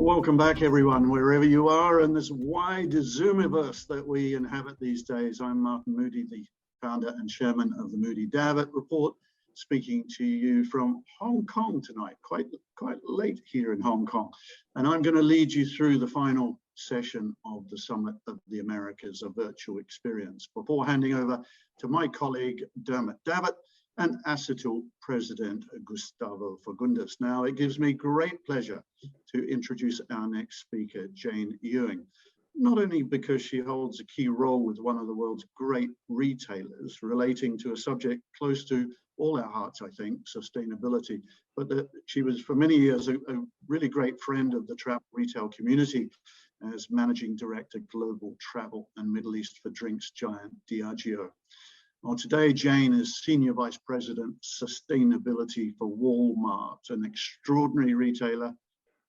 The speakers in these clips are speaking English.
Welcome back, everyone, wherever you are in this wide Zoomiverse that we inhabit these days. I'm Martin Moodie, the founder and chairman of the Moodie Davitt Report, speaking to you from Hong Kong tonight, quite late here in Hong Kong. And I'm going to lead you through the final session of the Summit of the Americas, a virtual experience, before handing over to my colleague, Dermot Davitt, and ACITL President Gustavo Fagundes. Now, it gives me great pleasure to introduce our next speaker, Jane Ewing, not only because she holds a key role with one of the world's great retailers relating to a subject close to all our hearts, I think, sustainability, but that she was for many years a really great friend of the travel retail community as Managing Director, Global Travel and Middle East for drinks giant Diageo. Well, today, Jane is Senior Vice President, Sustainability for Walmart, an extraordinary retailer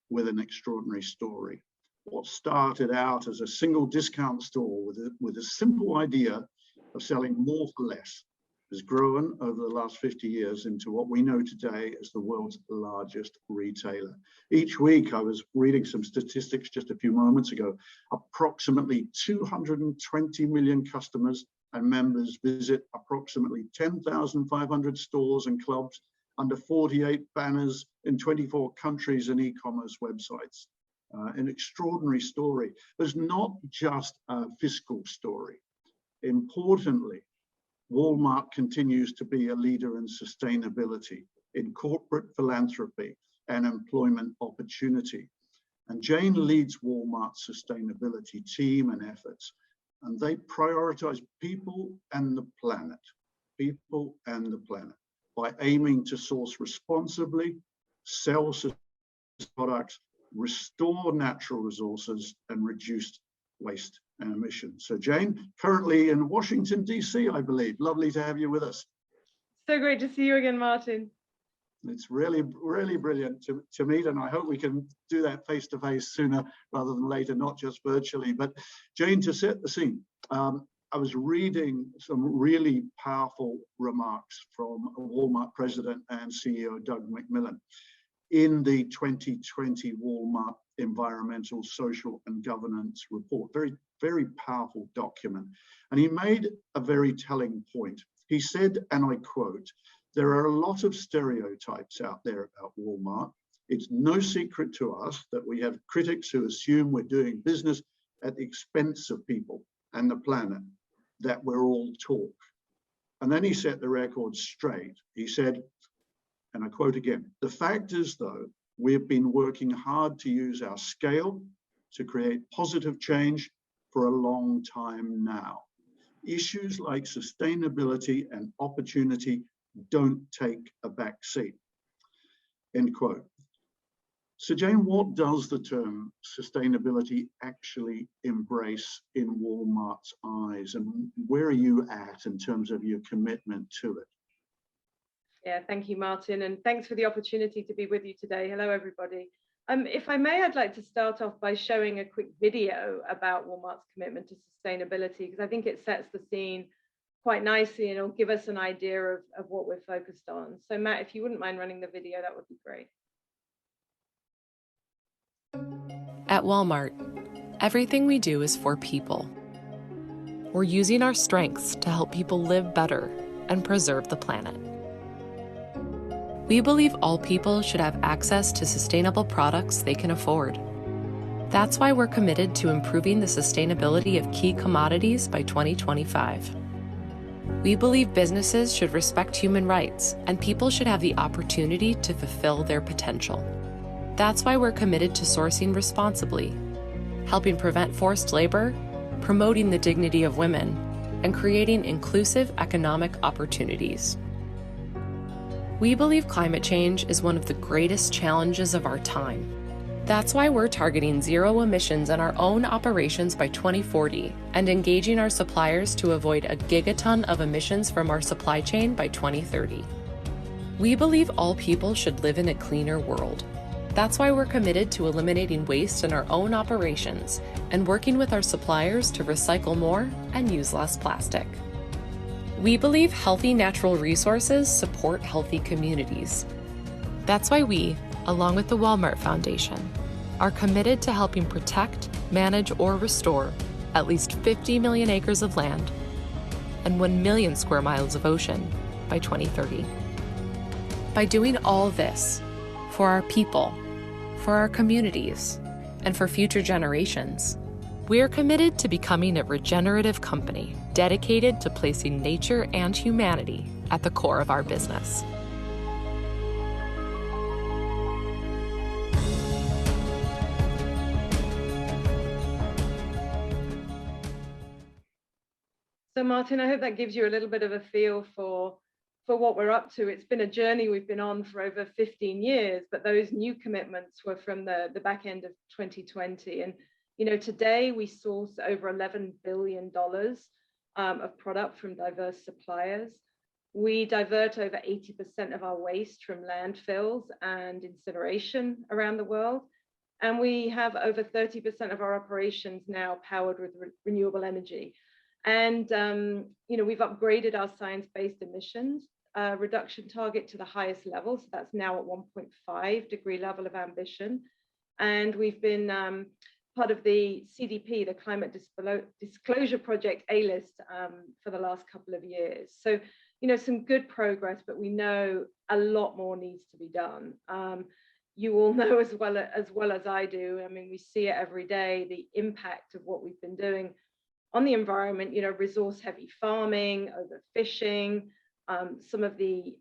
with an extraordinary story. What started out as a single discount store with a simple idea of selling more for less has grown over the last 50 years into what we know today as the world's largest retailer. Each week, I was reading some statistics just a few moments ago, approximately 220 million customers and members visit approximately 10,500 stores and clubs under 48 banners in 24 countries and e-commerce websites. An extraordinary story. There's not just a fiscal story. Importantly, Walmart continues to be a leader in sustainability, in corporate philanthropy and employment opportunity. And Jane leads Walmart's sustainability team and efforts. And they prioritize people and the planet by aiming to source responsibly, sell products, restore natural resources, and reduce waste and emissions. So Jane, currently in Washington, D.C., I believe. Lovely to have you with us. So great to see you again, Martin. It's really brilliant to meet, and I hope we can do that face-to-face sooner rather than later, not just virtually. But Jane, to set the scene, I was reading some really powerful remarks from Walmart President and CEO Doug McMillon in the 2020 Walmart Environmental, Social and Governance Report. Very powerful document. And he made a very telling point. He said, and I quote, "There are a lot of stereotypes out there about Walmart. It's no secret to us that we have critics who assume we're doing business at the expense of people and the planet, that we're all talk." And then he set the record straight. He said, and I quote again, "The fact is, though, we've been working hard to use our scale to create positive change for a long time now. Issues like sustainability and opportunity don't take a back seat," end quote. So Jane, what does the term sustainability actually embrace in Walmart's eyes, and where are you at in terms of your commitment to it? Yeah, thank you, Martin, and thanks for the opportunity to be with you today. Hello, everybody. If I may, I'd like to start off by showing a quick video about Walmart's commitment to sustainability, because I think it sets the scene quite nicely and it'll give us an idea of what we're focused on. So Matt, if you wouldn't mind running the video, that would be great. At Walmart, everything we do is for people. We're using our strengths to help people live better and preserve the planet. We believe all people should have access to sustainable products they can afford. That's why we're committed to improving the sustainability of key commodities by 2025. We believe businesses should respect human rights and people should have the opportunity to fulfill their potential. That's why we're committed to sourcing responsibly, helping prevent forced labor, promoting the dignity of women, and creating inclusive economic opportunities. We believe climate change is one of the greatest challenges of our time. That's why we're targeting zero emissions in our own operations by 2040 and engaging our suppliers to avoid a gigaton of emissions from our supply chain by 2030. We believe all people should live in a cleaner world. That's why we're committed to eliminating waste in our own operations and working with our suppliers to recycle more and use less plastic. We believe healthy natural resources support healthy communities. That's why we, along with the Walmart Foundation, are committed to helping protect, manage, or restore at least 50 million acres of land and 1 million square miles of ocean by 2030. By doing all this for our people, for our communities, and for future generations, we are committed to becoming a regenerative company dedicated to placing nature and humanity at the core of our business. So Martin, I hope that gives you a little bit of a feel for what we're up to. It's been a journey we've been on for over 15 years, but those new commitments were from the back end of 2020. And today we source over $11 billion of product from diverse suppliers. We divert over 80% of our waste from landfills and incineration around the world. And we have over 30% of our operations now powered with renewable energy. And we've upgraded our science-based emissions reduction target to the highest level. So that's now at 1.5 degree level of ambition. And we've been part of the CDP, the Climate Disclosure Project A-list for the last couple of years. So, some good progress, but we know a lot more needs to be done. You all know as well as I do. I mean, we see it every day, the impact of what we've been doing on the environment, resource-heavy farming, overfishing, some of the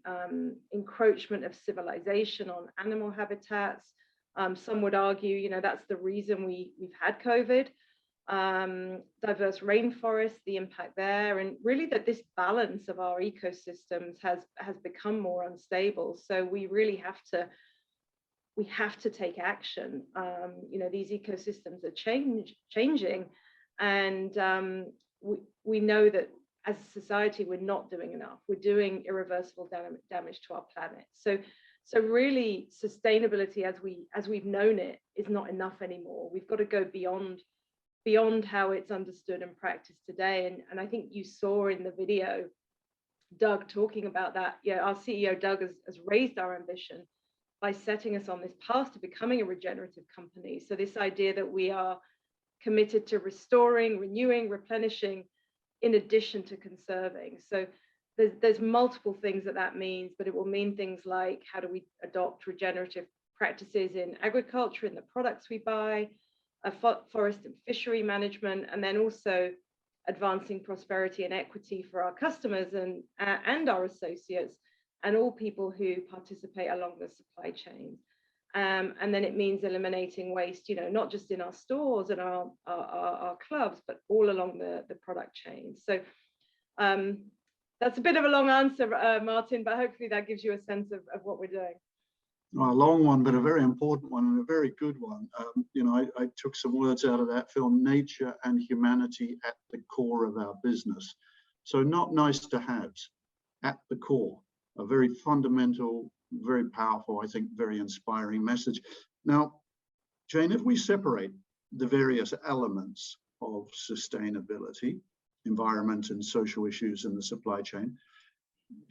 encroachment of civilization on animal habitats. Some would argue, that's the reason we've had COVID. Diverse rainforests, the impact there, and really that this balance of our ecosystems has become more unstable. So we really have to take action. These ecosystems are changing, and we know that as a society, we're not doing enough. We're doing irreversible damage to our planet. So really, sustainability as we've known it is not enough anymore. We've got to go beyond how it's understood and practiced today. And I think you saw in the video Doug talking about that. Yeah, our CEO Doug has raised our ambition by setting us on this path to becoming a regenerative company. So this idea that we are committed to restoring, renewing, replenishing, in addition to conserving. So there's multiple things that means, but it will mean things like how do we adopt regenerative practices in agriculture, in the products we buy, forest and fishery management, and then also advancing prosperity and equity for our customers and our associates and all people who participate along the supply chain. And then it means eliminating waste, not just in our stores and our clubs, but all along the product chain. So that's a bit of a long answer, Martin, but hopefully that gives you a sense of what we're doing. Well, a long one, but a very important one and a very good one. I took some words out of that film, nature and humanity at the core of our business. So not nice to haves, at the core, a very fundamental, very powerful, I think, very inspiring message. Now, Jane, if we separate the various elements of sustainability, environment and social issues in the supply chain,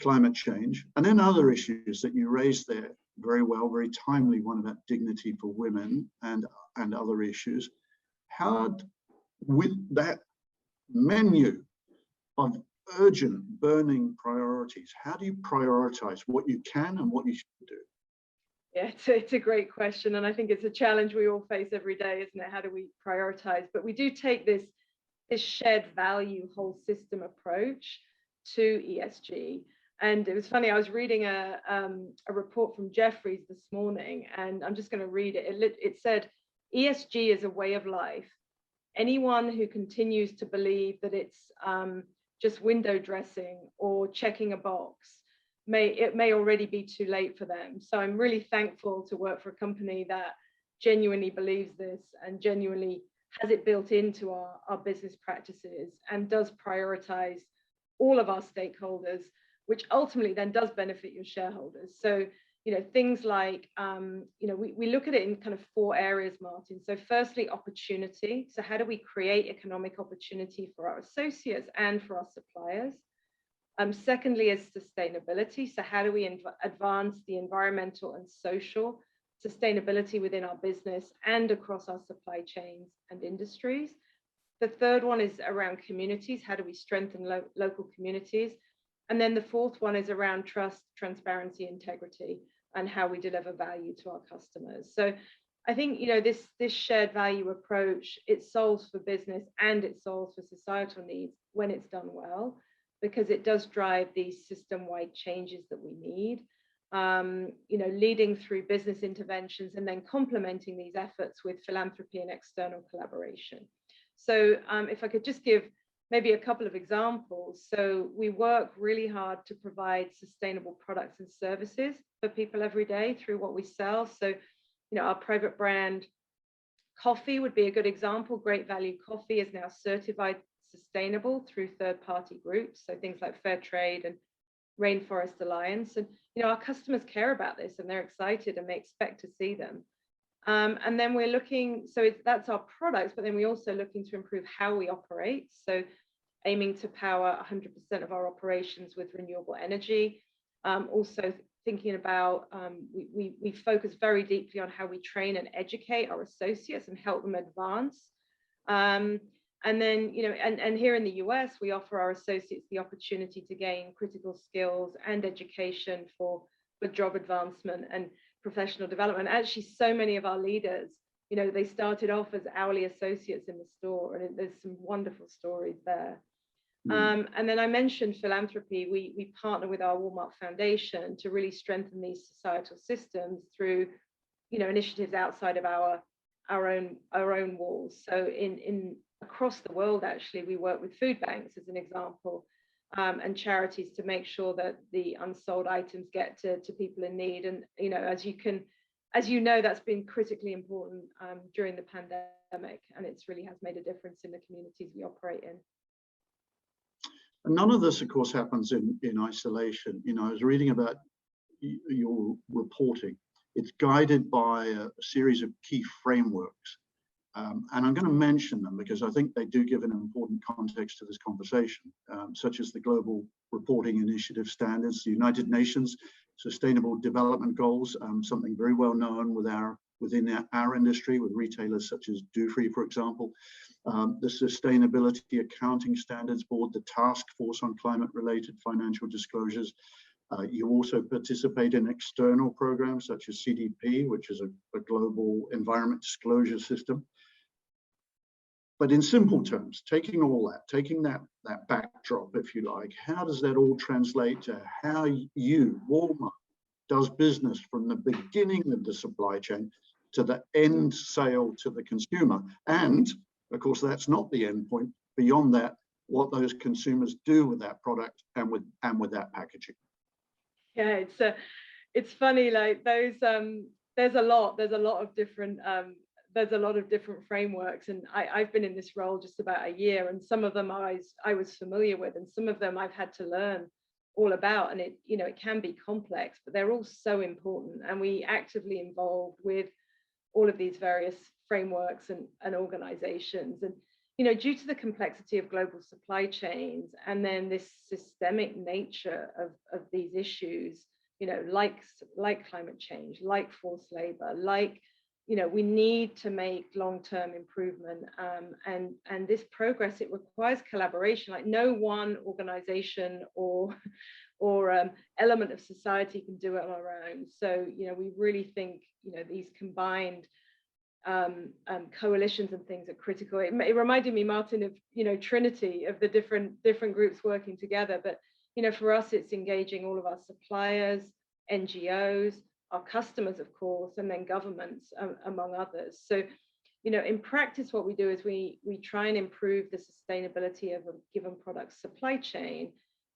climate change, and then other issues that you raised there very well, very timely, one about dignity for women and other issues, how, with that menu of urgent burning priorities, how do you prioritize what you can and what you should do? Yeah, it's a great question, and I think it's a challenge we all face every day, isn't it? How do we prioritize? But we do take this shared value whole system approach to ESG. And it was funny, I was reading a report from Jefferies this morning, and I'm just going to read it. It said, ESG is a way of life. Anyone who continues to believe that it's just window dressing or checking a box, it may already be too late for them. So I'm really thankful to work for a company that genuinely believes this and genuinely has it built into our business practices and does prioritize all of our stakeholders, which ultimately then does benefit your shareholders. So, things like, we look at it in kind of 4 areas, Martin. So firstly, opportunity. So how do we create economic opportunity for our associates and for our suppliers? Secondly is sustainability. So how do we advance the environmental and social sustainability within our business and across our supply chains and industries. The third one is around communities. How do we strengthen local communities? And then the fourth one is around trust, transparency, integrity, and how we deliver value to our customers. So I think, this shared value approach, it solves for business and it solves for societal needs when it's done well, because it does drive these system-wide changes that we need, leading through business interventions and then complementing these efforts with philanthropy and external collaboration. So if I could just give maybe a couple of examples. So we work really hard to provide sustainable products and services for people every day through what we sell. So, our private brand coffee would be a good example. Great Value Coffee is now certified sustainable through third-party groups. So things like Fair Trade and Rainforest Alliance. And, our customers care about this and they're excited and they expect to see them. And then we're looking, so that's our products, but then we're also looking to improve how we operate. So aiming to power 100% of our operations with renewable energy. Also thinking about, we focus very deeply on how we train and educate our associates and help them advance. And then, and here in the US, we offer our associates the opportunity to gain critical skills and education for job advancement and professional development. Actually, so many of our leaders, they started off as hourly associates in the store, and there's some wonderful stories there. And then I mentioned philanthropy. We partner with our Walmart Foundation to really strengthen these societal systems through, initiatives outside of our own walls. So in across the world, actually, we work with food banks as an example, and charities to make sure that the unsold items get to people in need. And as you know, that's been critically important during the pandemic, and it's really has made a difference in the communities we operate in. None of this, of course, happens in isolation. I was reading about your reporting. It's guided by a series of key frameworks. And I'm going to mention them because I think they do give an important context to this conversation, such as the Global Reporting Initiative Standards, the United Nations Sustainable Development Goals, something very well known within our industry with retailers such as Dufry, for example, the Sustainability Accounting Standards Board, the Task Force on Climate-Related Financial Disclosures. You also participate in external programs such as CDP, which is a global environment disclosure system. But in simple terms, taking that backdrop, if you like, how does that all translate to how you, Walmart, does business from the beginning of the supply chain to the end sale to the consumer? And of course, that's not the end point. Beyond that, what those consumers do with that product and with that packaging. Yeah, it's funny, like those there's a lot of different frameworks, and I've been in this role just about a year, and some of them I was familiar with, and some of them I've had to learn all about, and it can be complex, but they're all so important, and we actively involved with all of these various frameworks and organizations. And due to the complexity of global supply chains and then this systemic nature of these issues, like climate change, like forced labor, we need to make long-term improvement, and this progress, it requires collaboration. Like no one organization or element of society can do it on our own. So we really think these combined coalitions and things are critical. It reminded me, Martin, of Trinity, of the different groups working together. But for us, it's engaging all of our suppliers, NGOs, our customers, of course, and then governments, among others. So in practice, what we do is we try and improve the sustainability of a given product supply chain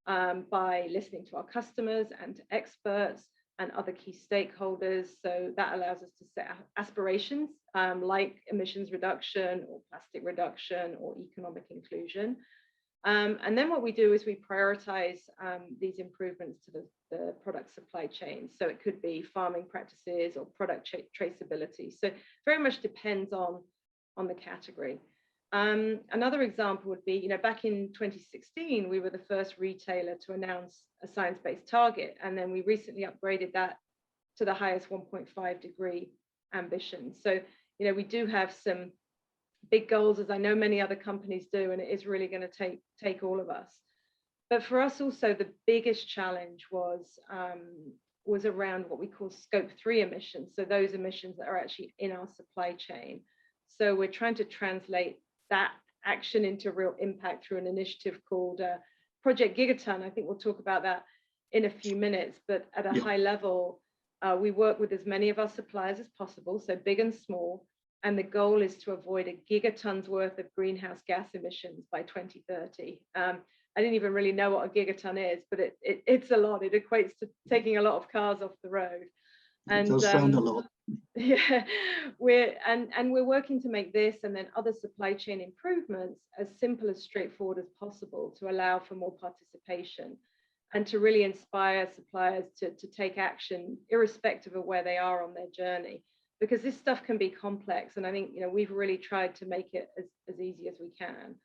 by listening to our customers and to experts and other key stakeholders. So that allows us to set aspirations like emissions reduction or plastic reduction or economic inclusion. And then what we do is we prioritize these improvements to the product supply chain. So it could be farming practices or product traceability. So very much depends on the category. Another example would be, back in 2016, we were the first retailer to announce a science-based target. And then we recently upgraded that to the highest 1.5 degree ambitions. So, we do have some big goals, as I know many other companies do, and it is really going to take all of us. But for us also, the biggest challenge was around what we call scope 3 emissions. So those emissions that are actually in our supply chain. So we're trying to translate that action into real impact through an initiative called Project Gigaton. I think we'll talk about that in a few minutes, but at a high level, we work with as many of our suppliers as possible, so big and small, and the goal is to avoid a gigaton's worth of greenhouse gas emissions by 2030. I didn't even really know what a gigaton is, but it's a lot. It equates to taking a lot of cars off the road. And it does sound a lot. Yeah, we're working to make this and then other supply chain improvements as simple as straightforward as possible to allow for more participation and to really inspire suppliers to take action irrespective of where they are on their journey, because this stuff can be complex, and I think we've really tried to make it as easy as we can.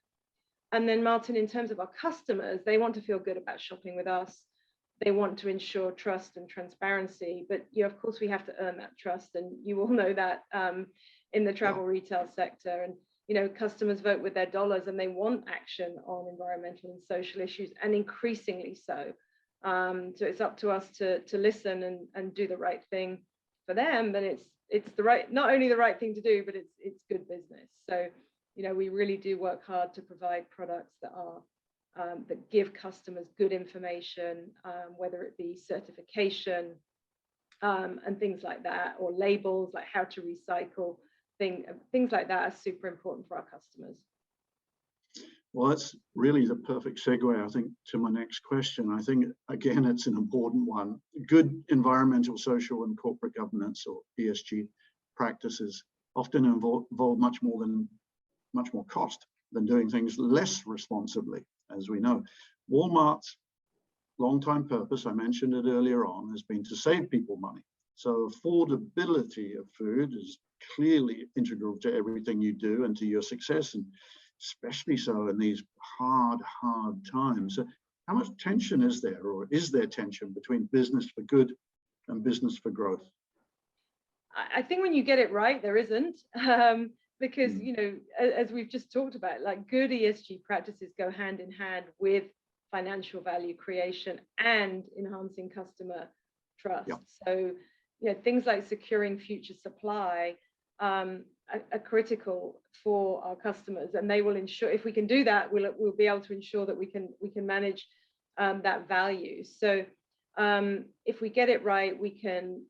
And then Martin, in terms of our customers, they want to feel good about shopping with us. They want to ensure trust and transparency, but of course we have to earn that trust, and you all know that in the travel retail sector. And customers vote with their dollars, and they want action on environmental and social issues, and increasingly so. So it's up to us to listen and do the right thing for them. But it's the right, not only the right thing to do, but it's good business. So we really do work hard to provide products that are that give customers good information, whether it be certification and things like that, or labels like how to recycle, things like that are super important for our customers. Well, that's really the perfect segue, I think, to my next question. I think, again, it's an important one. Good environmental, social, and corporate governance, or ESG practices, often involve much more cost than doing things less responsibly, as we know. Walmart's long-time purpose, I mentioned it earlier on, has been to save people money. So affordability of food is clearly integral to everything you do and to your success, and especially so in these hard times. So how much tension is there, or is there tension between business for good and business for growth? I think when you get it right, there isn't. Because, as we've just talked about, like, good ESG practices go hand in hand with financial value creation and enhancing customer trust. Yep. So, things like securing future supply are critical for our customers, and they will ensure, if we can do that, we'll be able to ensure that we can manage that value. So if we get it right, we can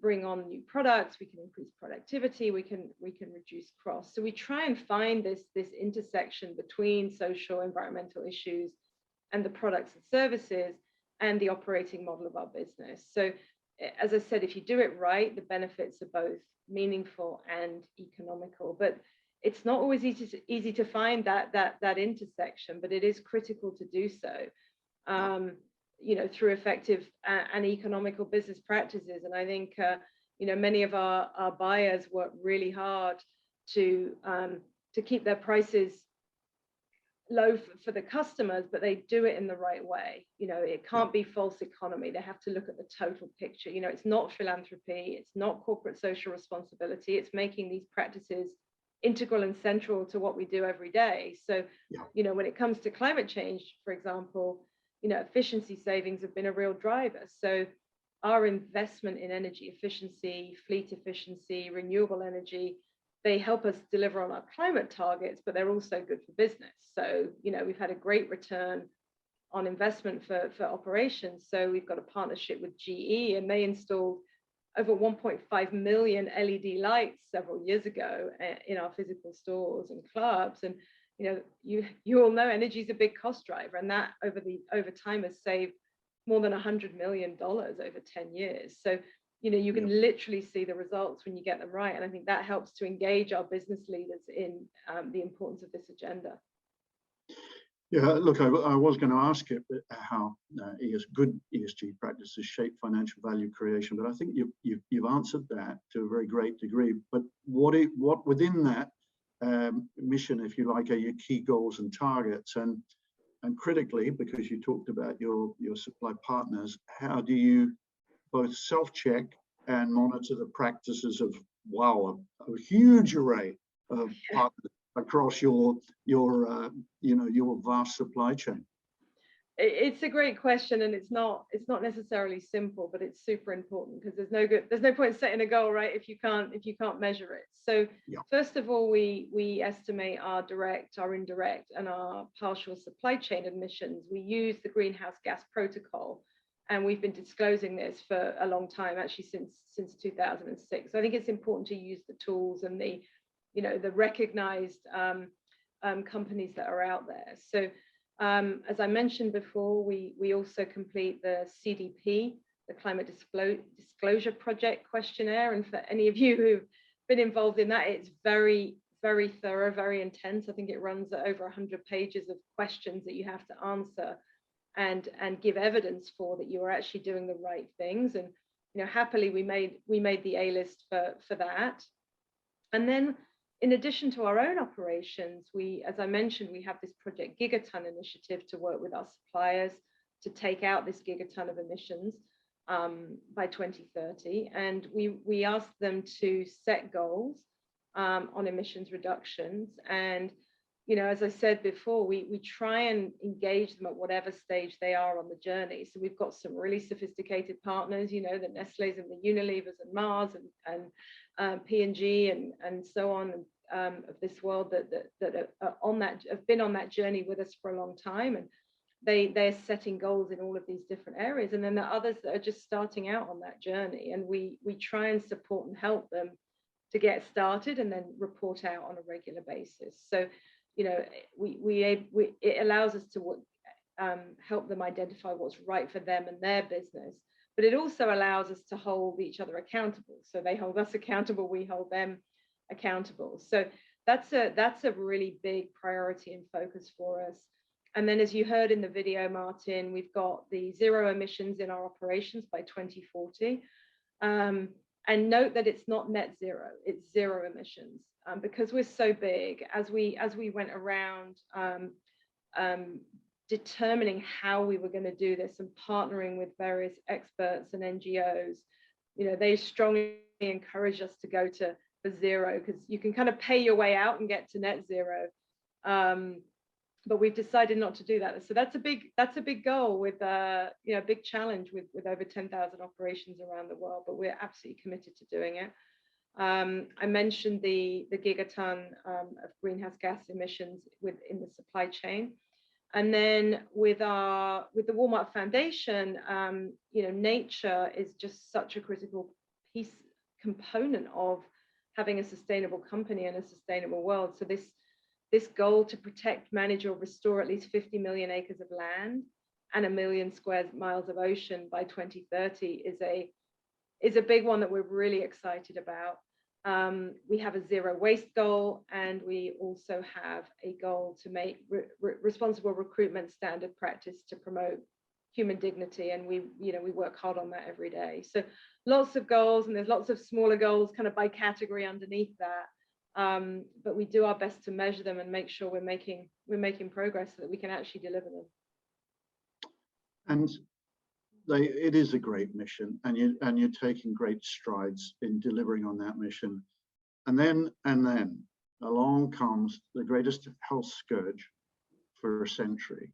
bring on new products, we can increase productivity, we can reduce costs. So we try and find this intersection between social, environmental issues and the products and services and the operating model of our business. So as I said, if you do it right, the benefits are both meaningful and economical. But it's not always easy to find that intersection, but it is critical to do so. Through effective and economical business practices. And I think, many of our buyers work really hard to keep their prices low for the customers, but they do it in the right way. It can't be false economy. They have to look at the total picture. It's not philanthropy. It's not corporate social responsibility. It's making these practices integral and central to what we do every day. So, when it comes to climate change, for example, efficiency savings have been a real driver. So our investment in energy efficiency, fleet efficiency, renewable energy, they help us deliver on our climate targets, but they're also good for business. So, we've had a great return on investment for operations. So we've got a partnership with GE, and they installed over 1.5 million LED lights several years ago in our physical stores and clubs. And you all know energy is a big cost driver, and that over time has saved more than $100 million over 10 years. So you can literally see the results when you get them right, and I think that helps to engage our business leaders in the importance of this agenda. Yeah, look, I was going to ask you how good ESG practices shape financial value creation, but I think you've answered that to a very great degree. But what within that mission, if you like, are your key goals and targets, and critically, because you talked about your supply partners, how do you both self-check and monitor the practices of, wow, a huge array of partners across your vast supply chain? It's a great question, and it's not necessarily simple, but it's super important, because there's no point setting a goal, right, if you can't measure it. So first of all, we estimate our direct, our indirect, and our partial supply chain emissions. We use the greenhouse gas protocol, and we've been disclosing this for a long time, actually since 2006. So I think it's important to use the tools and the recognized companies that are out there. So as I mentioned before, we also complete the CDP, the Climate Disclosure Project questionnaire. And for any of you who've been involved in that, it's very, very thorough, very intense. I think it runs at over 100 pages of questions that you have to answer and give evidence for, that you are actually doing the right things. And happily, we made the A-list for that. And then, in addition to our own operations, as I mentioned, we have this Project Gigaton initiative to work with our suppliers to take out this gigaton of emissions by 2030. And we asked them to set goals on emissions reductions. And, as I said before, we try and engage them at whatever stage they are on the journey. So we've got some really sophisticated partners, the Nestle's and the Unilevers and Mars and P&G and so on, of this world that are have been on that journey with us for a long time, and they're setting goals in all of these different areas. And then there are others that are just starting out on that journey, and we try and support and help them to get started and then report out on a regular basis. So it allows us to help them identify what's right for them and their business. But it also allows us to hold each other accountable. So they hold us accountable, we hold them accountable. So that's a really big priority and focus for us. And then, as you heard in the video, Martin, we've got the zero emissions in our operations by 2040. And note that it's not net zero, it's zero emissions. Because we're so big, as we went around determining how we were going to do this and partnering with various experts and NGOs, they strongly encourage us to go for zero, because you can kind of pay your way out and get to net zero. But we've decided not to do that. So that's a big goal with a big challenge with over 10,000 operations around the world, but we're absolutely committed to doing it. I mentioned the gigaton of greenhouse gas emissions in the supply chain. And then with the Walmart Foundation, nature is just such a critical component of having a sustainable company and a sustainable world. So this goal to protect, manage, or restore at least 50 million acres of land and 1 million square miles of ocean by 2030 is a big one that we're really excited about. We have a zero waste goal, and we also have a goal to make responsible recruitment standard practice to promote human dignity, and we work hard on that every day. So lots of goals, and there's lots of smaller goals kind of by category underneath that, but we do our best to measure them and make sure we're making progress so that we can actually deliver them. And it is a great mission, and you're taking great strides in delivering on that mission. And then along comes the greatest health scourge for a century,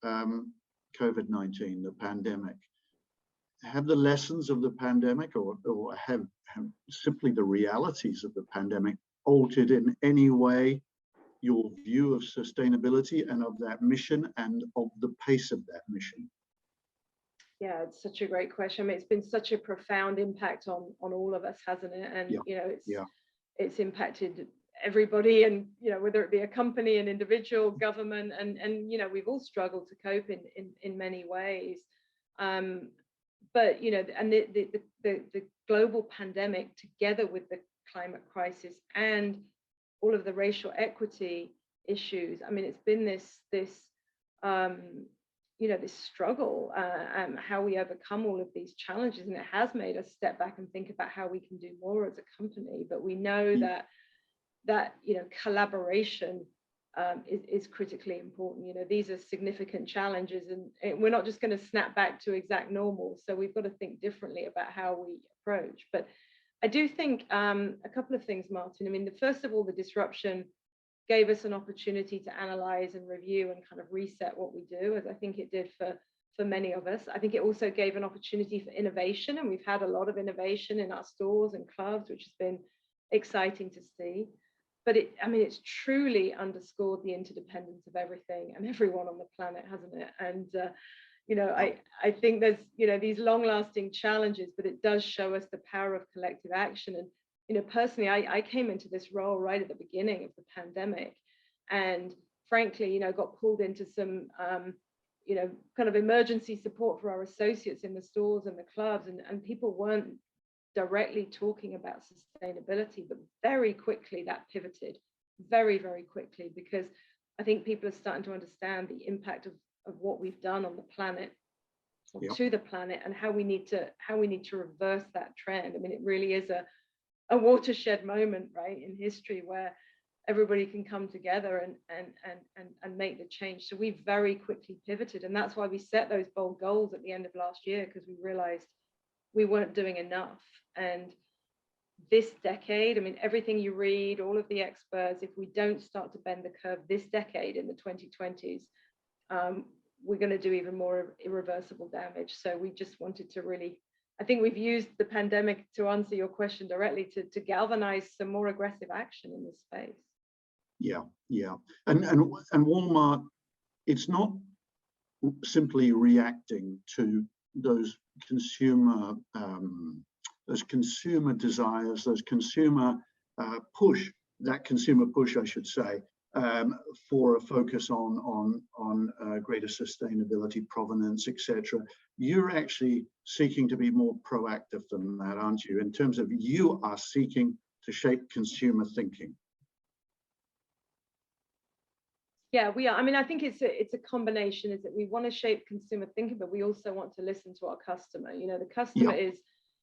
COVID-19, the pandemic. Have the lessons of the pandemic, or have simply the realities of the pandemic, altered in any way your view of sustainability and of that mission and of the pace of that mission? Yeah, it's such a great question. I mean, it's been such a profound impact on all of us, hasn't it? And it's impacted everybody, and whether it be a company, an individual, government, and we've all struggled to cope in many ways. But and the global pandemic, together with the climate crisis and all of the racial equity issues, I mean, it's been this struggle, how we overcome all of these challenges, and it has made us step back and think about how we can do more as a company. But we know that collaboration is critically important. You know, these are significant challenges, and we're not just going to snap back to exact normal. So we've got to think differently about how we approach. But I do think a couple of things, Martin. I mean, first of all, the disruption gave us an opportunity to analyze and review and kind of reset what we do, as I think it did for many of us. I think it also gave an opportunity for innovation, and we've had a lot of innovation in our stores and clubs, which has been exciting to see. But it's truly underscored the interdependence of everything and everyone on the planet, hasn't it? And I think there's these long-lasting challenges, but it does show us the power of collective action. And personally, I came into this role right at the beginning of the pandemic, and frankly, got pulled into some kind of emergency support for our associates in the stores and the clubs, and people weren't directly talking about sustainability, but very quickly that pivoted, very, very quickly, because I think people are starting to understand the impact of what we've done on the planet, to the planet, and how we need to reverse that trend. I mean, it really is a watershed moment, right, in history, where everybody can come together and make the change. So we very quickly pivoted, and that's why we set those bold goals at the end of last year, because we realized we weren't doing enough. And this decade, I mean, everything you read, all of the experts, if we don't start to bend the curve this decade in the 2020s, we're going to do even more irreversible damage. So we just wanted to really, I think we've used the pandemic, to answer your question directly, to galvanize some more aggressive action in this space. Yeah. And Walmart, it's not simply reacting to those consumer desires, those consumer push, I should say, for a focus on greater sustainability, provenance, etc. You're actually seeking to be more proactive than that, aren't you? In terms of, you are seeking to shape consumer thinking. Yeah, we are. I mean, I think it's a combination, is that we want to shape consumer thinking, but we also want to listen to our customer. The customer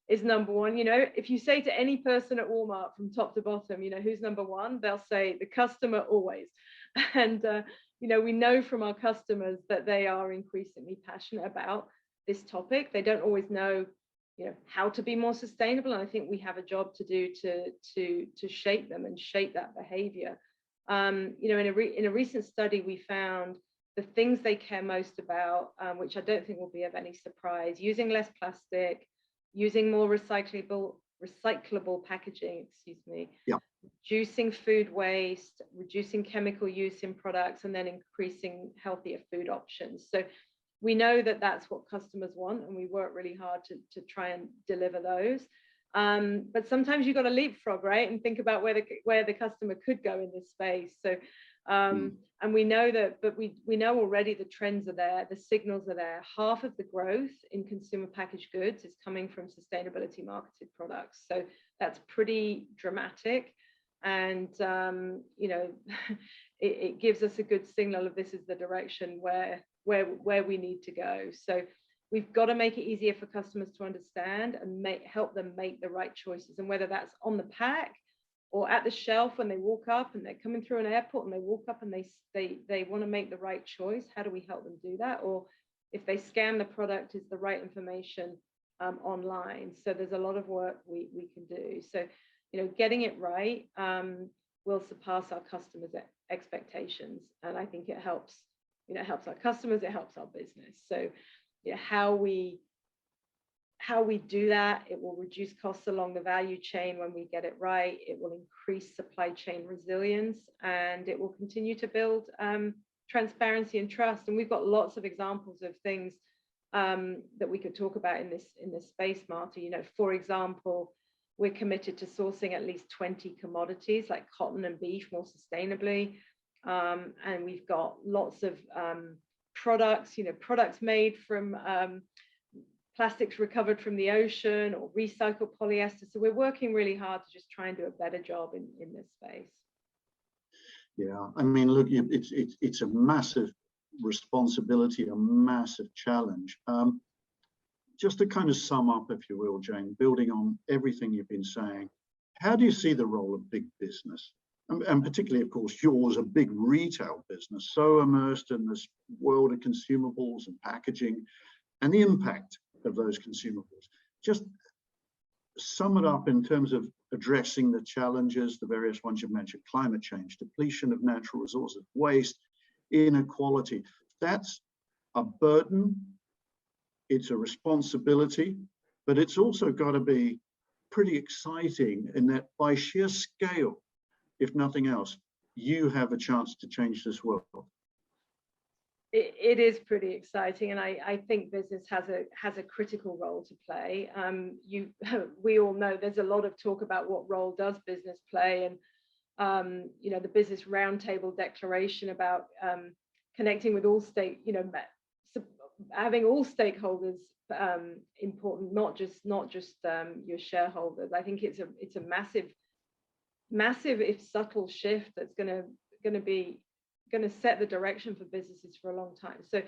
is number one. If you say to any person at Walmart from top to bottom, who's number one, they'll say the customer always. And we know from our customers that they are increasingly passionate about this topic. They don't always know how to be more sustainable, and I think we have a job to do to shape them and shape that behavior. In a recent study, we found the things they care most about, which I don't think will be of any surprise: using less plastic, using more recyclable packaging, reducing food waste, reducing chemical use in products, and then increasing healthier food options. So we know that that's what customers want, and we work really hard to try and deliver those. But sometimes you've got to leapfrog, right, and think about where the customer could go in this space. So and we know that, but we know already the trends are there, the signals are there. Half of the growth in consumer packaged goods is coming from sustainability marketed products. So that's pretty dramatic, and it gives us a good signal of this is the direction where we need to go. So we've got to make it easier for customers to understand and help them make the right choices. And whether that's on the pack or at the shelf when they walk up and they're coming through an airport and they walk up and they want to make the right choice, how do we help them do that? Or if they scan the product, is the right information online? So there's a lot of work we can do. So, getting it right will surpass our customers' expectations. And I think it helps, it helps our customers, it helps our business. So how we do that, it will reduce costs along the value chain when we get it right. It will increase supply chain resilience, and it will continue to build transparency and trust. And we've got lots of examples of things that we could talk about in this space, Marta. For example, we're committed to sourcing at least 20 commodities like cotton and beef more sustainably, and we've got lots of products made from plastics recovered from the ocean or recycled polyester. So we're working really hard to just try and do a better job in this space. Yeah, I mean, look, it's a massive responsibility, a massive challenge. Just to kind of sum up, if you will, Jane, building on everything you've been saying, how do you see the role of big business and particularly, of course, yours, a big retail business, so immersed in this world of consumables and packaging and the impact of those consumables. Just sum it up in terms of addressing the challenges, the various ones you've mentioned: climate change, depletion of natural resources, waste, inequality. That's a burden, it's a responsibility, but it's also got to be pretty exciting in that by sheer scale, if nothing else, you have a chance to change this world. It is pretty exciting, and I think business has a critical role to play. We all know there's a lot of talk about what role does business play, and the Business Roundtable Declaration about connecting with all having all stakeholders important, not just your shareholders. I think it's a massive if subtle shift that's going to set the direction for businesses for a long time. So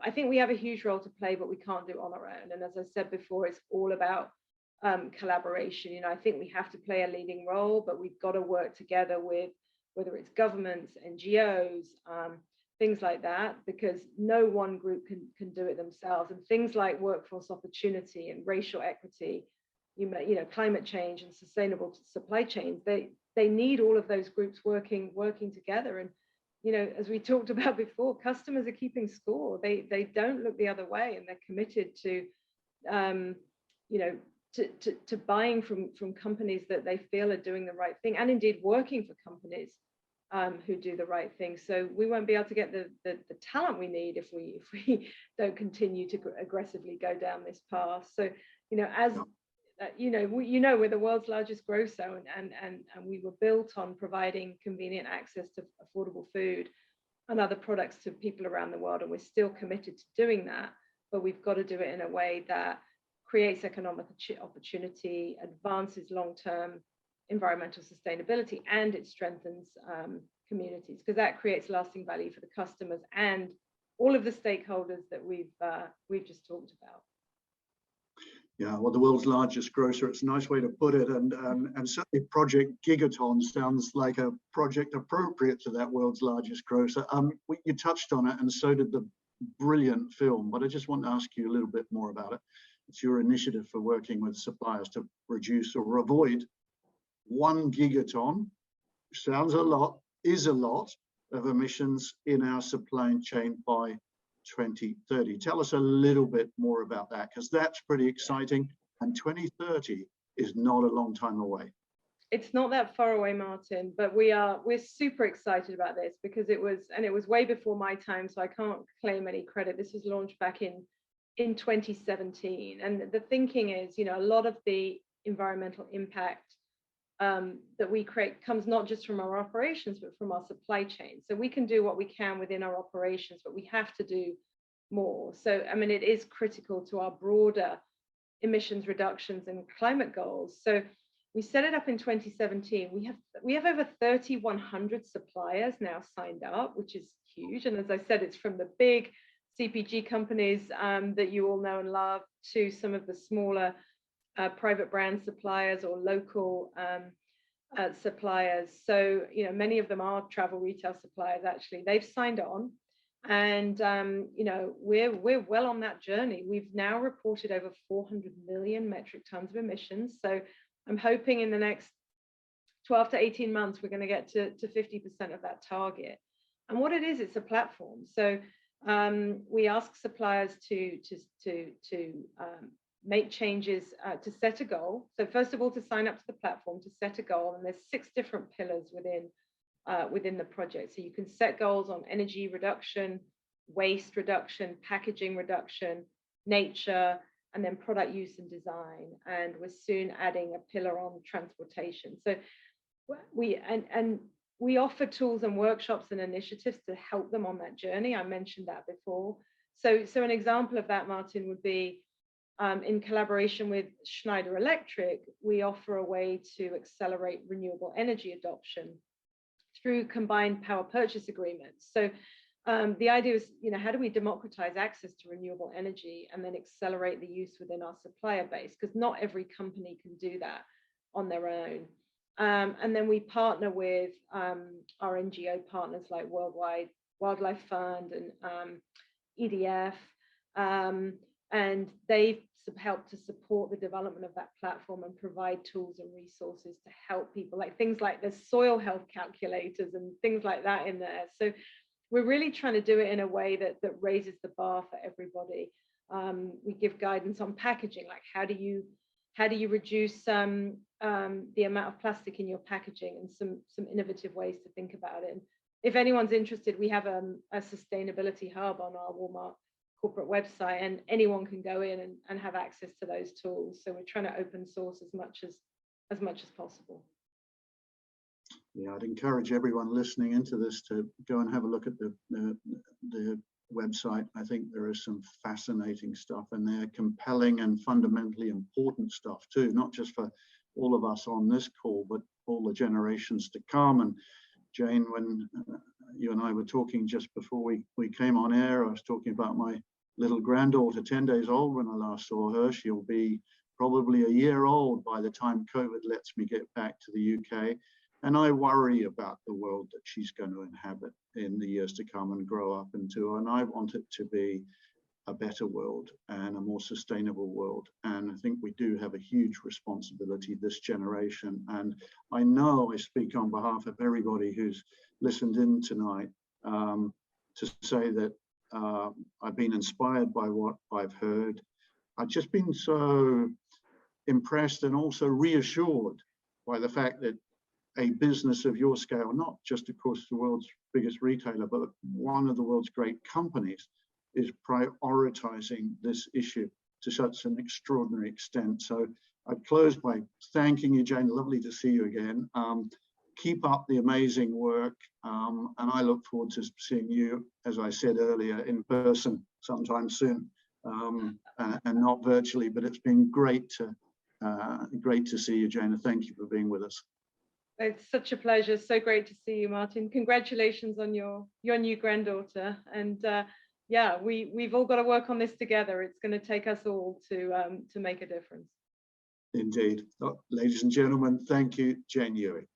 I think we have a huge role to play, but we can't do it on our own. And as I said before, it's all about collaboration. I think we have to play a leading role, but we've got to work together with whether it's governments, NGOs, things like that, because no one group can do it themselves. And things like workforce opportunity and racial equity, climate change and sustainable supply chains, they need all of those groups working together. And as we talked about before, customers are keeping score. They don't look the other way, and they're committed to to buying from companies that they feel are doing the right thing, and indeed working for companies who do the right thing. So we won't be able to get the talent we need if we don't continue to aggressively go down this path. So we're the world's largest grocer, and we were built on providing convenient access to affordable food and other products to people around the world, and we're still committed to doing that. But we've got to do it in a way that creates economic opportunity, advances long-term environmental sustainability, and it strengthens communities, because that creates lasting value for the customers and all of the stakeholders that we've just talked about. Yeah, well, the world's largest grocer, it's a nice way to put it. And certainly Project Gigaton sounds like a project appropriate to that world's largest grocer. You touched on it, and so did the brilliant film, but I just want to ask you a little bit more about it. It's your initiative for working with suppliers to reduce or avoid 1 gigaton, which sounds a lot, is a lot, of emissions in our supply chain by 2030. Tell us a little bit more about that, because that's pretty exciting, and 2030 is not a long time away. It's not that far away, Martin, but we're super excited about this, because it was way before my time, so I can't claim any credit. This was launched back in 2017, and the thinking is, a lot of the environmental impact that we create comes not just from our operations, but from our supply chain. So we can do what we can within our operations, but we have to do more. So, it is critical to our broader emissions reductions and climate goals. So we set it up in 2017. We have over 3,100 suppliers now signed up, which is huge. And as I said, it's from the big CPG companies that you all know and love, to some of the smaller private brand suppliers or local suppliers. So many of them are travel retail suppliers. Actually, they've signed on, and we're well on that journey. We've now reported over 400 million metric tons of emissions. So I'm hoping in the next 12 to 18 months we're going to get to 50% of that target. And what it is, it's a platform. So we ask suppliers to make changes, to set a goal. So first of all, to sign up to the platform, to set a goal, and there's 6 different pillars within the project. So you can set goals on energy reduction, waste reduction, packaging reduction, nature, and then product use and design. And we're soon adding a pillar on transportation. So we offer tools and workshops and initiatives to help them on that journey. I mentioned that before. So an example of that, Martin, would be in collaboration with Schneider Electric, we offer a way to accelerate renewable energy adoption through combined power purchase agreements. So the idea is, how do we democratize access to renewable energy and then accelerate the use within our supplier base? Because not every company can do that on their own. And then we partner with our NGO partners like Worldwide Wildlife Fund and EDF, and they've helped to support the development of that platform and provide tools and resources to help people, like things like the soil health calculators and things like that in there. So we're really trying to do it in a way that raises the bar for everybody. We give guidance on packaging, like how do you reduce the amount of plastic in your packaging, and some innovative ways to think about it. And if anyone's interested, we have a sustainability hub on our Walmart corporate website, and anyone can go in and have access to those tools. So we're trying to open source as much as possible. Yeah, I'd encourage everyone listening into this to go and have a look at the website. I think there is some fascinating stuff in there, compelling and fundamentally important stuff too, not just for all of us on this call, but all the generations to come. And Jane, when you and I were talking just before we came on air, I was talking about my little granddaughter, 10 days old when I last saw her. She'll be probably a year old by the time COVID lets me get back to the UK. And I worry about the world that she's going to inhabit in the years to come and grow up into. And I want it to be a better world and a more sustainable world. And I think we do have a huge responsibility, this generation. And I know I speak on behalf of everybody who's listened in tonight to say that I've been inspired by what I've heard. I've just been so impressed and also reassured by the fact that a business of your scale, not just, of course, the world's biggest retailer, but one of the world's great companies, is prioritizing this issue to such an extraordinary extent. So I'd close by thanking you, Jane. Lovely to see you again. Keep up the amazing work. And I look forward to seeing you, as I said earlier, in person sometime soon, and not virtually, but it's been great to see you, Jane. Thank you for being with us. It's such a pleasure. So great to see you, Martin. Congratulations on your new granddaughter. And yeah, we've all got to work on this together. It's going to take us all to make a difference. Indeed. Ladies and gentlemen, thank you, Jane Ewing.